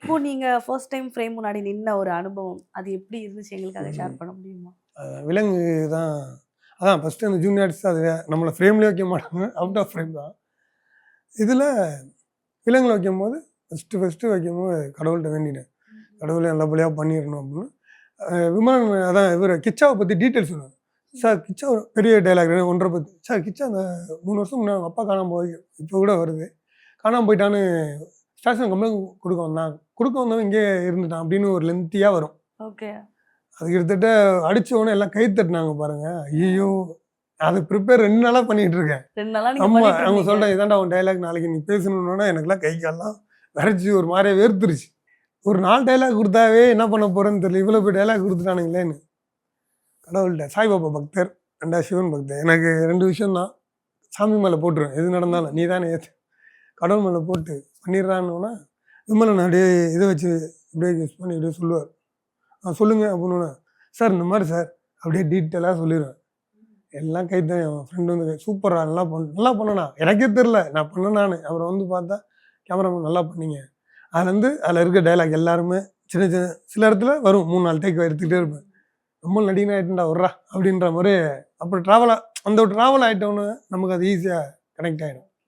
இப்போ நீங்க first time frame முன்னாடி நின்ன ஒரு அனுபவம், அது எப்படி இருந்துச்சு எங்களுக்காக ஷேர் பண்ண முடியுமா? விலங்கு தான். அதான் ஃபஸ்ட்டு அந்த ஜூனியர் ஆர்டிஸ்ட் அது நம்மளை ஃப்ரேம்லேயே வைக்க மாட்டாங்க, அவுட் ஆஃப் ஃப்ரேம் தான். இதில் விலங்கில் வைக்கும்போது ஃபஸ்ட்டு வைக்கும்போது கடவுள்கிட்ட வேண்டினேன், கடவுளை நல்லபடியாக பண்ணிடணும் அப்படின்னு. விமானம் அதான் இவர் கிச்சாவை பற்றி டீட்டெயில்ஸ் சொன்னார். சார் கிச்சா ஒரு பெரிய டைலாக் ஒன்றரை பற்றி. சார் கிச்சா அந்த 3 வருஷம் முன்னாடி அவங்க அப்பா காணாமல் போய் இப்போ கூட வருது, காணாமல் போயிட்டான்னு ஸ்டேஷன் கம்ப்ளைண்ட் கொடுக்க வந்தவன் இங்கே இருந்துட்டான் அப்படின்னு ஒரு லென்த்தியாக வரும். ஓகே. அது கிட்டத்தட்ட அடித்தவொடனே எல்லாம் கை தட்டினாங்க பாருங்க. ஐயோ, அதை ப்ரிப்பேர் 2 நாளாக பண்ணிகிட்டு இருக்கேன். 2 நாளா ஆமாம், அவங்க சொல்கிறேன் இதாண்டா அவன் டைலாக் நாளைக்கு நீ பேசணுன்னா எனக்குலாம் கை காலெலாம் விரைச்சி ஒரு மாதிரியே வேர்த்துருச்சு. ஒரு 4 டைலாக் கொடுத்தாவே என்ன பண்ண போகிறேன்னு தெரியல, இவ்வளோ போய் டைலாக் கொடுத்துட்டானுங்களேன்னு. கடவுள்கிட்ட சாய்பாபா பக்தர், 2 சிவன் பக்தர். எனக்கு 2 விஷயம்தான், சாமி மேலே போட்டுருவேன் எது நடந்தாலும், நீ தானே ஏற்று கடவுள் மேலே போட்டு பண்ணிடுறான்னா விமலன் அப்படியே இதை வச்சு இப்படியே யூஸ் பண்ணி இப்படியே சொல்லுவார். சொல்லுங்கள் அப்படின்னு. சார் இந்த மாதிரி சார் அப்படியே டீட்டெயிலாக சொல்லிடுவேன். எல்லாம் கைத்தான். என் ஃப்ரெண்டு வந்து சூப்பராக நல்லா பண்ணனா, எனக்கே தெரில நான் பண்ணேனான்னு. அப்புறம் வந்து பார்த்தா கேமராமேன் நல்லா பண்ணீங்க. அதில் இருக்க டைலாக் எல்லாருமே சின்ன சில இடத்துல வரும், 3-4 டேக் எடுத்துக்கிட்டே இருப்பேன். ரொம்ப நடிகன் ஆகிட்டேன்டா வர்றா அப்படின்ற மாதிரி. அப்புறம் அந்த ஒரு ட்ராவல் ஆகிட்டோன்னு நமக்கு அது ஈஸியாக கனெக்ட் ஆகிடும்.